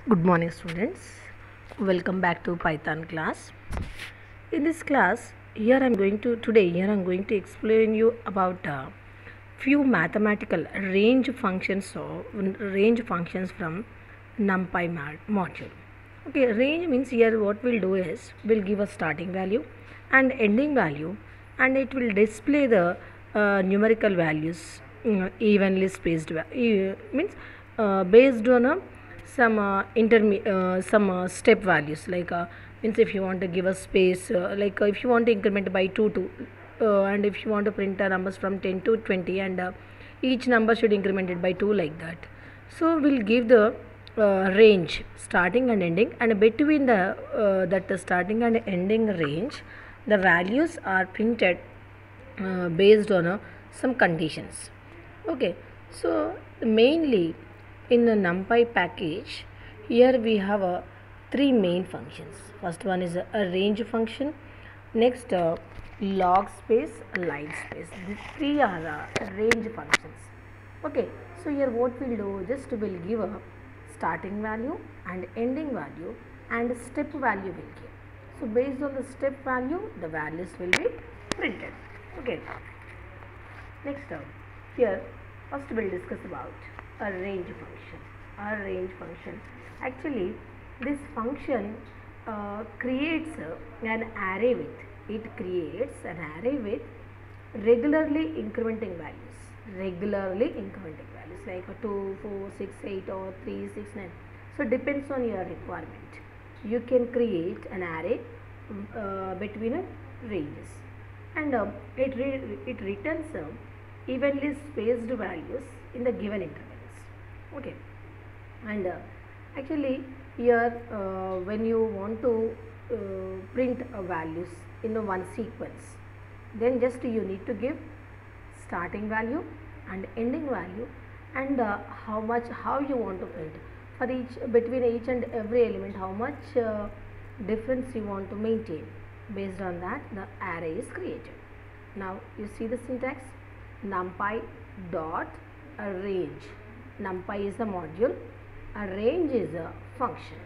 Good morning, students. Welcome back to Python class. In this class, here I'm going to explain you about few mathematical range functions from NumPy module. Okay, range means here what we'll do is we'll give a starting value and ending value, and it will display the numerical values evenly spaced. Means based on a some step values, like means if you want to give a space, if you want to increment by 2 and if you want to print numbers from 10 to 20, and each number should increment it by 2, like that. So we'll give the range starting and ending, and between the starting and ending range the values are printed based on some conditions. Okay, so mainly in the NumPy package, here we have three main functions. First one is a range function, next log space, line space. These three are range functions. Okay, so here what we'll do, just we'll give a starting value and ending value and step value will give. So based on the step value, the values will be printed. Okay, next up, here first we'll discuss about a range function. A range function, actually this function creates an array with, it creates an array with regularly incrementing values like 2, 4, 6, 8 or 3, 6, 9. So depends on your requirement, you can create an array between ranges, and it returns evenly spaced values in the given intervals. Okay, and actually here when you want to print values in one sequence, then just you need to give starting value and ending value, and how you want to print for each, between each and every element, how much difference you want to maintain. Based on that, the array is created. Now you see the syntax: numpy dot a range. Numpy is a module, a range is a function,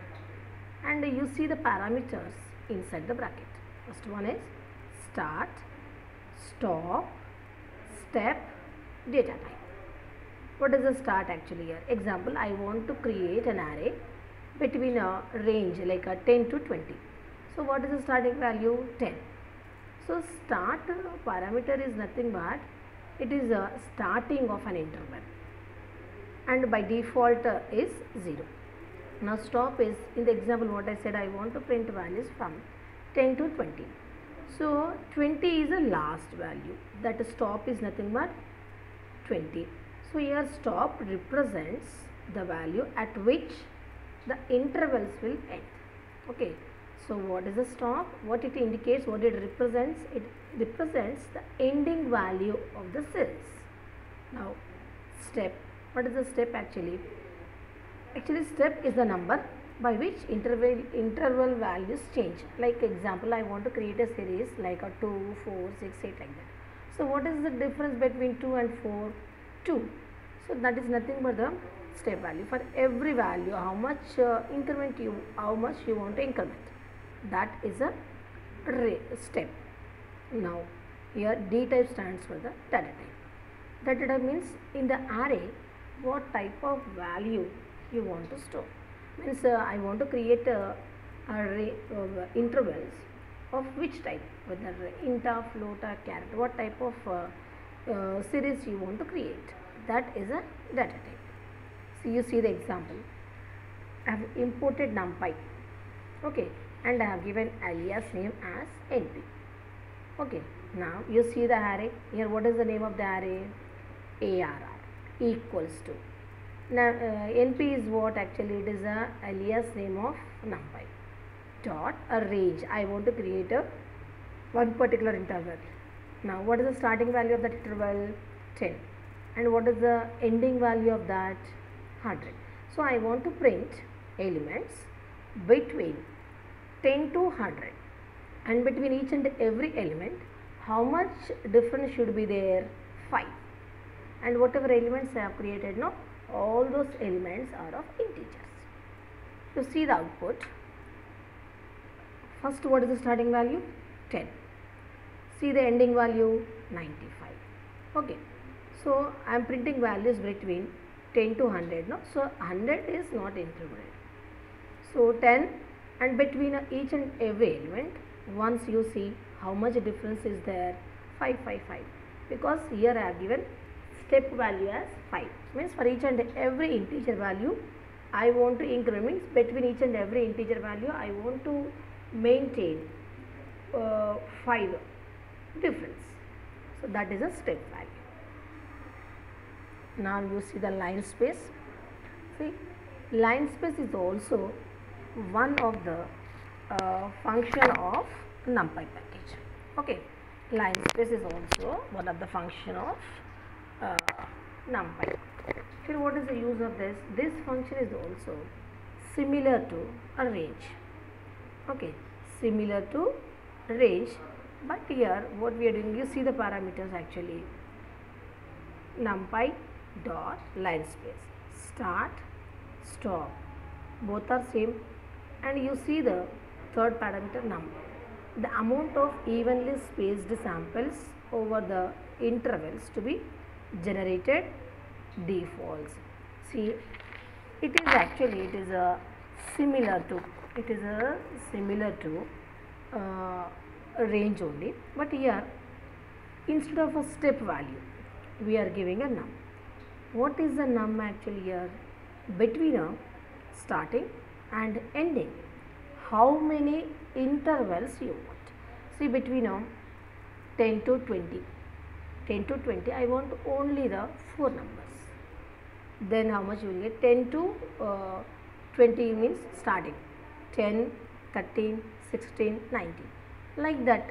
and you see the parameters inside the bracket. First one is start, stop, step, data type. What is the start actually here? Example, I want to create an array between a range like a 10 to 20. So what is the starting value? 10. So start parameter is nothing but it is a starting of an interval, and by default is 0. Now stop is, in the example what I said, I want to print values from 10 to 20. So 20 is a last value, that stop is nothing but 20. So here stop represents the value at which the intervals will end. Okay, so what is the stop? What it indicates, what it represents? It represents the ending value of the cells. Now step, what is the step actually? Actually step is the number by which interval values change. Like example, I want to create a series like a 2, 4, 6, 8, like that. So what is the difference between 2 and 4? 2. So that is nothing but the step value. For every value, how much how much you want to increment, that is a step. Now here D type stands for the data type. Data type means in the array what type of value you want to store. Means I want to create a array of intervals of which type, whether int, float, or character, what type of series you want to create, that is a data type. So you see the example, I have imported numpy, okay, and I have given alias name as np. Okay, now you see the array here. What is the name of the array? ARR equals to. Now np is what actually? It is a alias name of numpy dot a range. I want to create a one particular interval. Now what is the starting value of that interval? 10. And what is the ending value of that? 100. So I want to print elements between 10 to 100, and between each and every element how much difference should be there? 5. And whatever elements I have created, no, all those elements are of integers. You see the output. First, what is the starting value? 10. See the ending value? 95. Okay. So, I am printing values between 10 to 100. No? So, 100 is not included. So, 10, and between each and every element, once you see how much difference is there, 5, 5, 5. Because here I have given step value as 5. Means for each and every integer value, I want to increment. Means between each and every integer value, I want to maintain 5 difference. So that is a step value. Now you see the line space. See, line space is also one of the function of NumPy package. Okay, line space is also one of the function of NumPy. Here, what is the use of this? This function is also similar to a range. Okay, similar to range, but here what we are doing, you see the parameters actually. NumPy dot line space, start, stop, both are same, and you see the third parameter num. The amount of evenly spaced samples over the intervals to be generated defaults. See, it is actually similar to a range only, but here instead of a step value we are giving a num. What is the num actually here? Between a starting and ending, how many intervals you want. See, between 10 to 20, 10 to 20 I want only the 4 numbers. Then how much you will get? 10 to 20 means starting 10, 13, 16, 19, like that.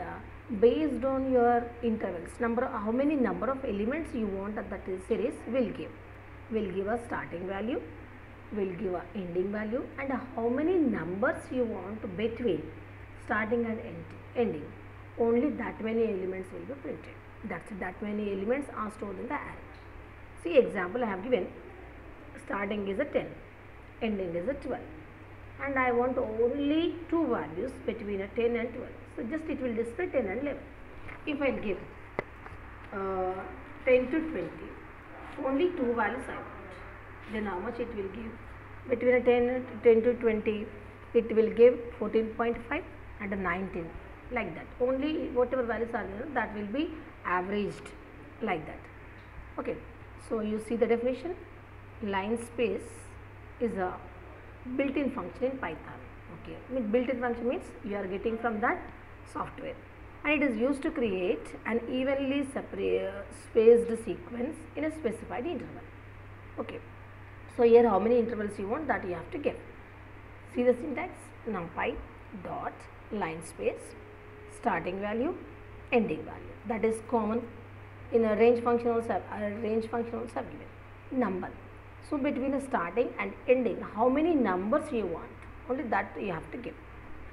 Based on your intervals, how many number of elements you want that series will give a starting value, will give a ending value, and how many numbers you want between starting and ending. Only that many elements will be printed. That many elements are stored in the array. See, example I have given. Starting is a 10, ending is a 12, and I want only 2 values between a 10 and 12. So just it will display 10 and 11. If I give 10 to 20, only 2 values I want, then how much it will give? Between a 10 to 20, it will give 14.5 and a 19, like that. Only whatever values are there, that will be averaged like that. Okay, so you see the definition. Line space is a built-in function in Python. Okay, built-in function means you are getting from that software, and it is used to create an evenly spaced sequence in a specified interval. Okay, so here how many intervals you want, that you have to give. See the syntax: NumPy dot line space, starting value, ending value. That is common in a range function also. Have given number. So between a starting and ending, how many numbers you want, only that you have to give.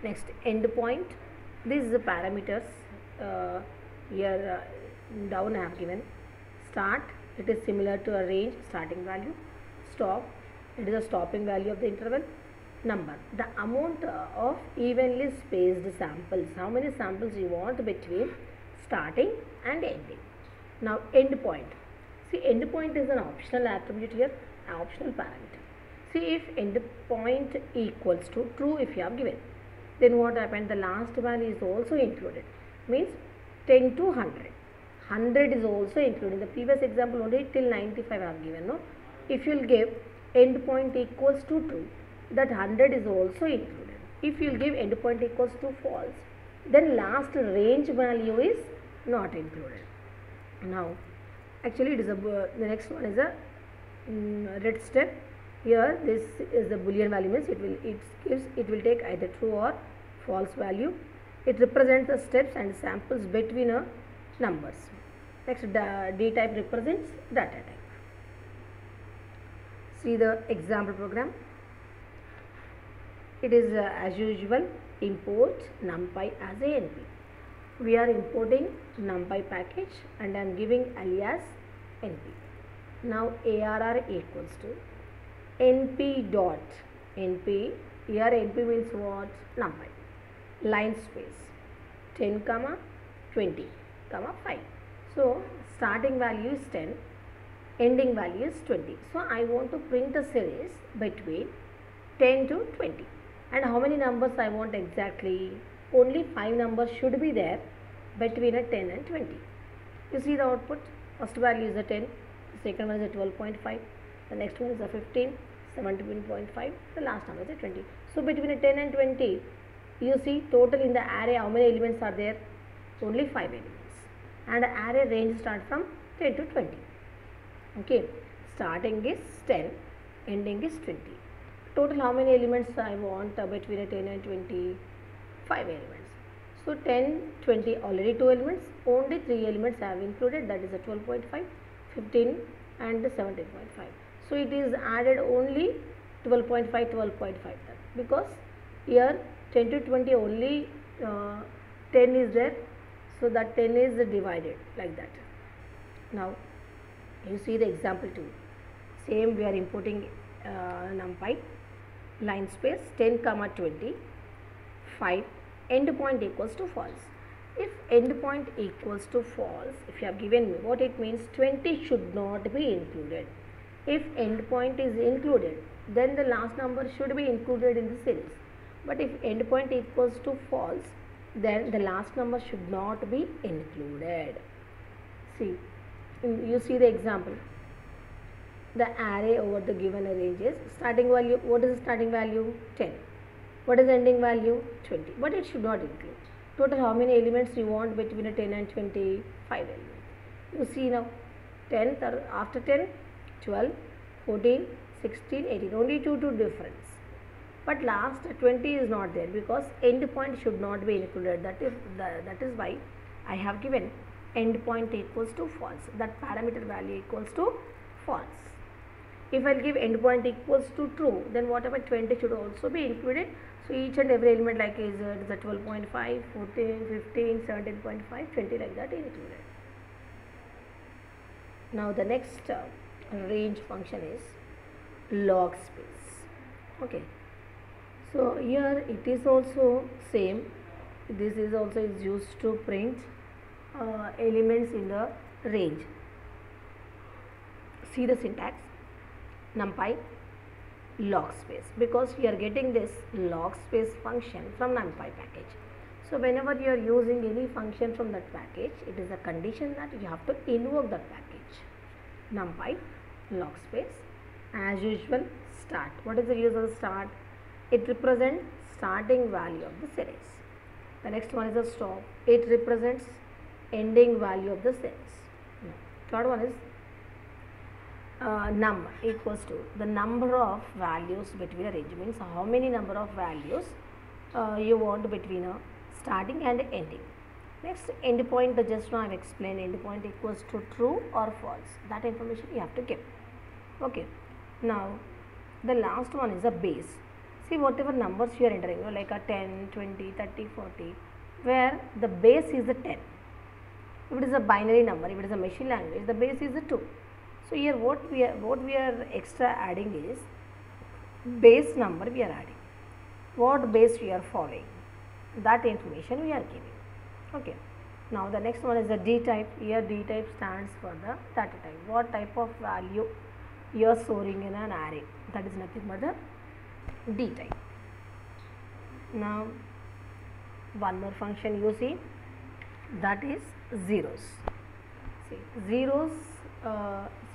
Next, end point. This is the parameters. Here down I have given. Start, it is similar to a range, starting value. Stop, it is a stopping value of the interval. Number, the amount of evenly spaced samples, how many samples you want between starting and ending. Now end point. See, end point is an optional attribute here, an optional parameter. See, if end point equals to true, if you have given, then what happened? The last value is also included. Means 10 to 100. 100 is also included. In the previous example only till 95 I have given. No, if you will give end point equals to true, that 100 is also included. If you will give end point equals to false, then last range value is not included. Now, actually it is the next one is a red step. Here this is the boolean value, means it will take either true or false value. It represents the steps and samples between numbers. Next, D type represents data type. See the example program. It is as usual, import NumPy as a NP. We are importing NumPy package and I am giving alias NP. Now ARR equals to NP Here NP means what? Numpy. Line space 10 comma 20 comma 5. So starting value is 10, ending value is 20. So I want to print a series between 10 to 20. And how many numbers I want exactly? Only 5 numbers should be there between a 10 and 20. You see the output. First value is a 10, the second one is a 12.5, the next one is a 15, 17.5, the last number is a 20. So between a 10 and 20, you see total in the array how many elements are there? Only 5 elements. And the array range starts from 10 to 20. Okay, starting is 10, ending is 20. Total how many elements I want between a 10 and 20? 5 elements. So 10, 20 already 2 elements, only 3 elements I have included, that is a 12.5, 15 and 17.5. So it is added only 12.5, 12.5 because here 10 to 20 only 10 is there, so that 10 is divided like that. Now you see the example 2. Same we are importing NumPy, line space 10 comma 20, 5, endpoint equals to false. If endpoint equals to false, if you have given me, what it means, 20 should not be included. If endpoint is included, then the last number should be included in the series. But if endpoint equals to false, then the last number should not be included. See, you see the example. The array over the given range is starting value. What is the starting value? 10. What is the ending value? 20. But it should not include. Total how many elements you want between a 10 and 20? 5 elements. You see now, 10 after 10, 12, 14, 16, 18. Only 2 difference. But last 20 is not there because endpoint should not be included. That is why I have given endpoint equals to false. That parameter value equals to false. If I give endpoint equals to true, then whatever 20 should also be included. So each and every element like is a 12.5, 14, 15, 17.5, 20 like that is included. Now the next range function is log space. Okay. So here it is also same. This is also is used to print elements in the range. See the syntax. NumPy log space, because you are getting this log space function from NumPy package. So whenever you are using any function from that package, it is a condition that you have to invoke that package. NumPy log space, as usual, start. What is the use of start? It represents starting value of the series. The next one is a stop. It represents ending value of the series. Third one is num equals to the number of values between a range, means how many number of values you want between a starting and ending. Next, endpoint, just now I have explained, endpoint equals to true or false. That information you have to give. Okay. Now the last one is a base. See, whatever numbers you are entering, like a 10, 20, 30, 40, where the base is a 10. If it is a binary number, if it is a machine language, the base is a 2. So here what we are extra adding is base number we are adding. What base we are following, that information we are giving. Okay. Now the next one is the D type. Here D type stands for the data type. What type of value you are storing in an array, that is nothing but the D type. Now one more function you see, that is zeros. See, zeros,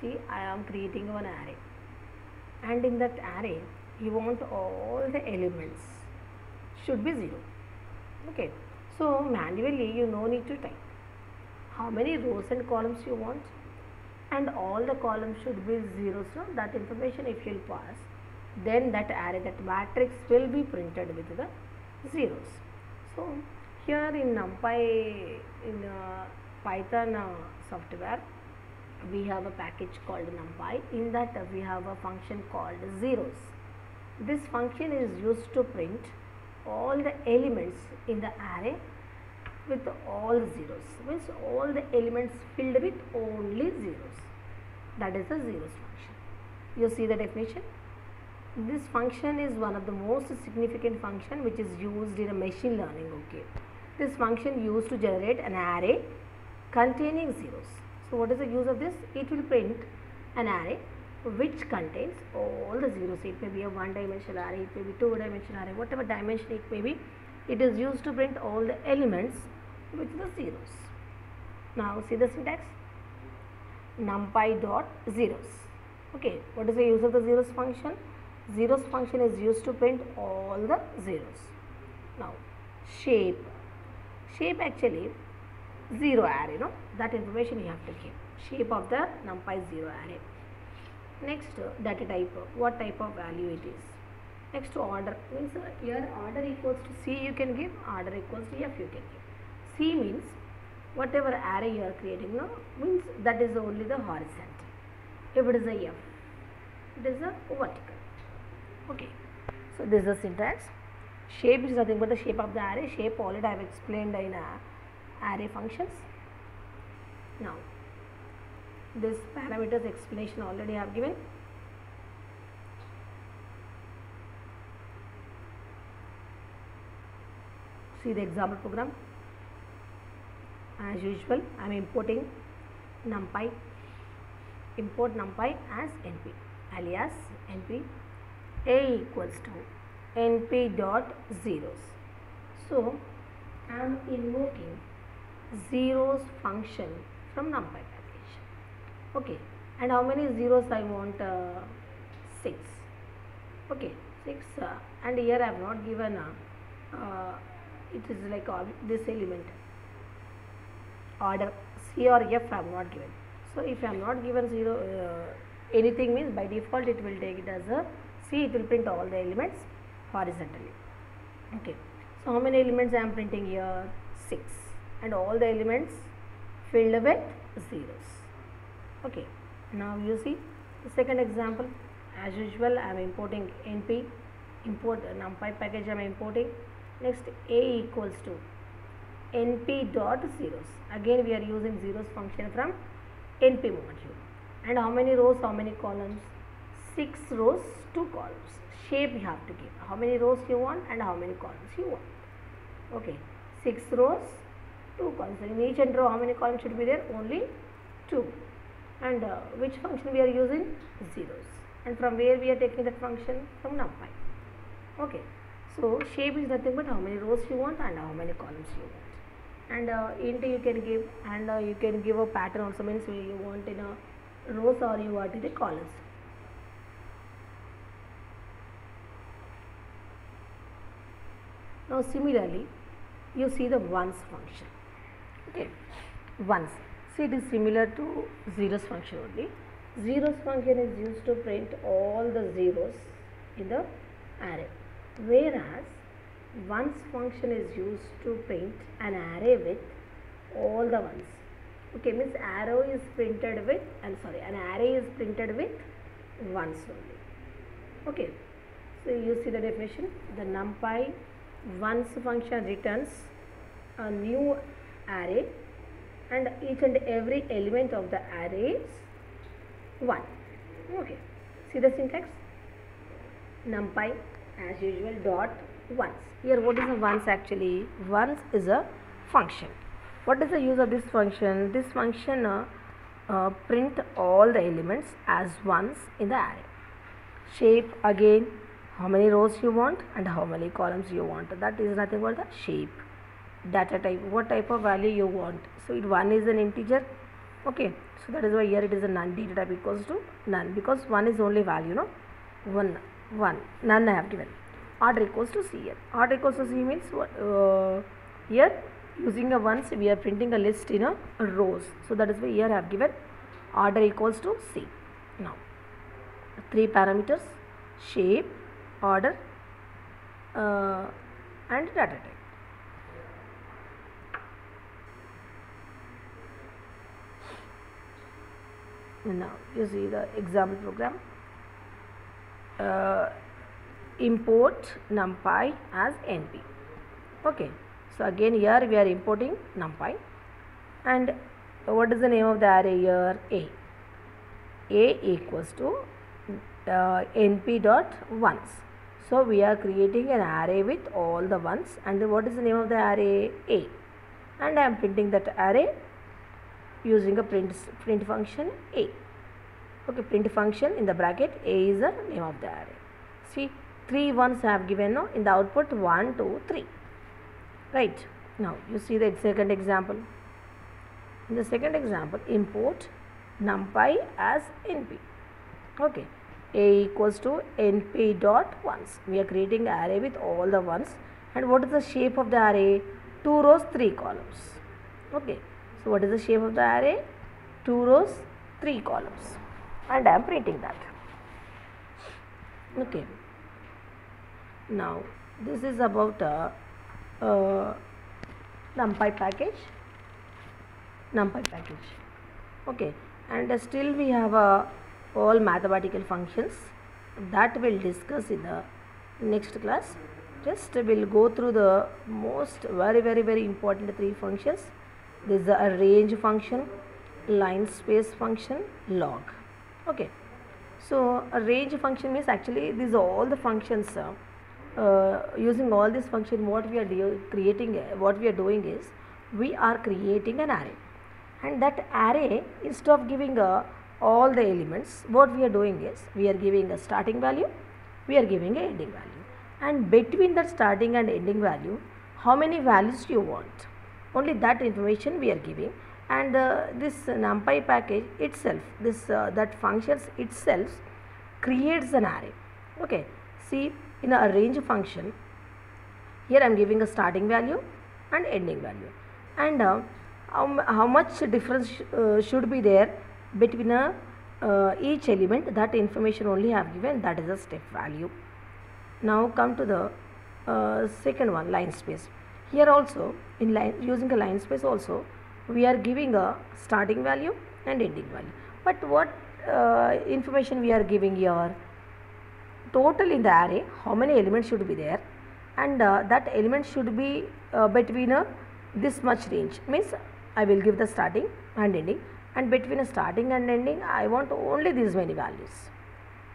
see, I am creating one array, and in that array you want all the elements should be 0. Okay. So manually you no need to type how many rows and columns you want, and all the columns should be zeros. So that information if you will pass, then that array, that matrix will be printed with the zeros. So here in NumPy, in Python software, we have a package called NumPy. In that we have a function called zeros. This function is used to print all the elements in the array with all zeros, means all the elements filled with only zeros. That is the zeros function. You see the definition. this function is one of the most significant function which is used in a machine learning. Okay, this function used to generate an array containing zeros. So what is the use of this? It will print an array which contains all the zeros. It may be a one dimensional array, it may be two dimensional array, whatever dimension it may be, it is used to print all the elements with the zeros. Now see the syntax, numpy dot zeros. Okay, what is the use of the zeros function? Zeros function is used to print all the zeros. Now shape actually zero array, no, that information you have to give, shape of the numpy zero array. Next data type, what type of value it is. Next order, means here order equals to C you can give, order equals to F you can give. C means whatever array you are creating, no, means that is only the horizontal. If it is a F, it is a vertical. Okay, so this is the syntax. Shape is nothing but the shape of the array. Shape already I have explained in array functions. Now this parameters explanation already I have given. See the example program. As usual, I am importing numpy. Import numpy as np, alias np a equals to np dot zeros. So I am invoking zeros function from numpy package. Okay, and how many zeros I want? 6. Okay, 6, and here I have not given it is like this element order C or F I have not given. So if I am not given 0 anything, means by default it will take it as a C, it will print all the elements horizontally. Okay, so how many elements I am printing here? 6, and all the elements filled with zeros. Okay, now you see the second example. As usual, I am importing np, import numpy package I am importing. Next a equals to np dot zeros. Again we are using zeros function from np module. And how many rows, how many columns? 6 rows, 2 columns. Shape you have to give, how many rows you want and how many columns you want. Okay, 6 rows, 2 columns. In each and row how many columns should be there? Only 2. And which function we are using? Zeros. And from where we are taking that function? From numpy. Okay, so shape is nothing but how many rows you want and how many columns you want. And int you can give, and you can give a pattern also, means you want in a rows or you want in the columns. Now similarly you see the ones function. Okay, ones, see it is similar to zeros function only. Zeros function is used to print all the zeros in the array, whereas ones function is used to print an array with all the ones. Okay, means arrow is printed with, an array is printed with ones only. Okay, so you see the definition. The numpy ones function returns a new array, and each and every element of the array is 1. Okay, see the syntax. Numpy as usual dot ones. Here what is the ones actually? Ones is a function. What is the use of this function? This function print all the elements as ones in the array. Shape, again how many rows you want and how many columns you want. That is nothing but the shape. Data type, what type of value you want. So it 1 is an integer. Okay, so that is why here it is a none. Data type equals to none, because 1 is only value, no? 1, none I have given. Order equals to C here. Order equals to C means what? Here using a ones we are printing a list in a rows. So that is why here I have given order equals to C. Now 3 parameters: shape, order and data type. Now you see the example program. Import numpy as np. Okay, so again here we are importing numpy, and what is the name of the array here? A equals to np dot ones. So we are creating an array with all the ones, and what is the name of the array? A, and I am printing that array using a print function A. Okay, print function in the bracket A is the name of the array. See, 3 ones I have given now in the output 1, 2, 3. Right. Now you see the second example. In the second example, import numpy as np. Okay, A equals to np dot ones. We are creating an array with all the ones, and what is the shape of the array? 2 rows, 3 columns. Okay, so what is the shape of the array? 2 rows, 3 columns, and I am printing that. Okay, now this is about numpy package. Okay, and still we have all mathematical functions that we'll discuss in the next class. Just we'll go through the most very important 3 functions. This is a range function, line space function, log. Okay, so a range function means actually these are all the functions. Using all this function, what we are doing is we are creating an array, and that array, instead of giving all the elements, what we are doing is we are giving a starting value, we are giving a ending value, and between that starting and ending value, how many values you want, only that information we are giving. And this numpy package itself, that functions itself creates an array. Okay, see, in a range function, here I am giving a starting value and ending value, and how much difference should be there between each element, that information only I have given, that is a step value. Now come to the second one, line space. Here also, in using a line space also, we are giving a starting value and ending value, but what information we are giving here? Total in the array, how many elements should be there, and that element should be between this much range, means I will give the starting and ending, and between a starting and ending I want only these many values.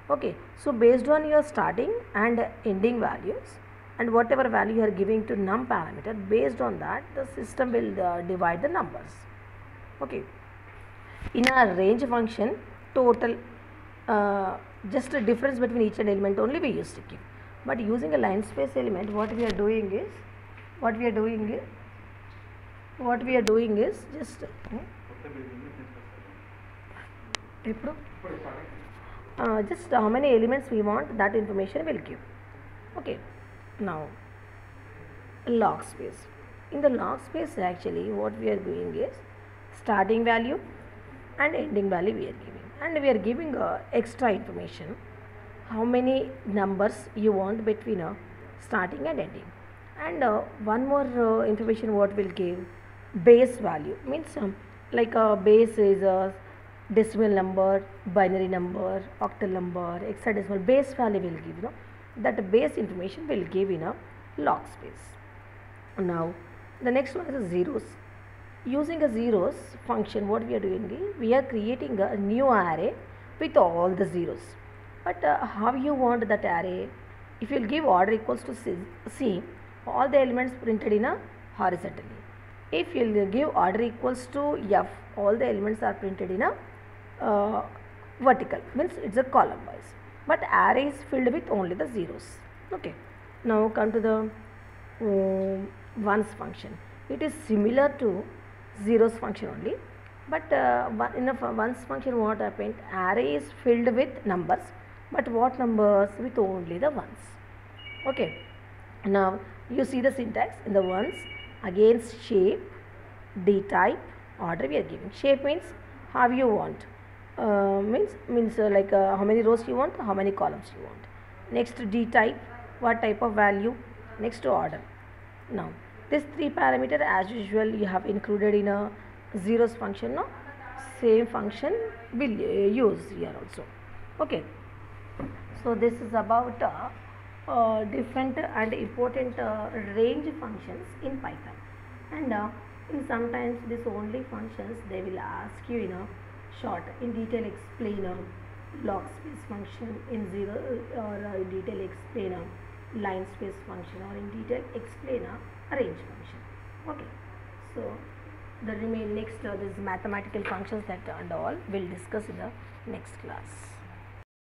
Okay, so based on your starting and ending values and whatever value you are giving to num parameter, based on that the system will divide the numbers. Okay, in a range function, total just a difference between each and element only we used to give, but using a line space element, what we are doing is just just how many elements we want, that information will give. Okay, now log space. In the log space, actually what we are doing is starting value and ending value we are giving, and we are giving extra information, how many numbers you want between starting and ending, and one more information what will give, base value, means like a base is a decimal number, binary number, octal number, hexadecimal. Base value will give, that base information will give in a log space. Now the next one is zeros. Using a zeros function, what we are doing is we are creating a new array with all the zeros, but how you want that array? If you will give order equals to C, all the elements printed in a horizontally. If you will give order equals to F, all the elements are printed in a vertical, means it's a column wise, but array is filled with only the zeros. Okay, now come to the ones function. It is similar to zeros function only, but in a ones function, what happened? Array is filled with numbers, but what numbers? With only the ones. Okay, now you see the syntax in the ones, against shape, d type, order we are giving. Shape means how you want, means like how many rows you want, how many columns you want. Next, d type, what type of value. Next, order. Now this 3 parameter as usual you have included in a zeros function, no? Same function will use here also. Okay, so this is about different and important range functions in Python, and in sometimes this only functions they will ask you in a short in detail explain log space function, in zero or in detail explain a line space function, or in detail explain a range function. Okay, so the remain next this mathematical functions that and all will discuss in the next class.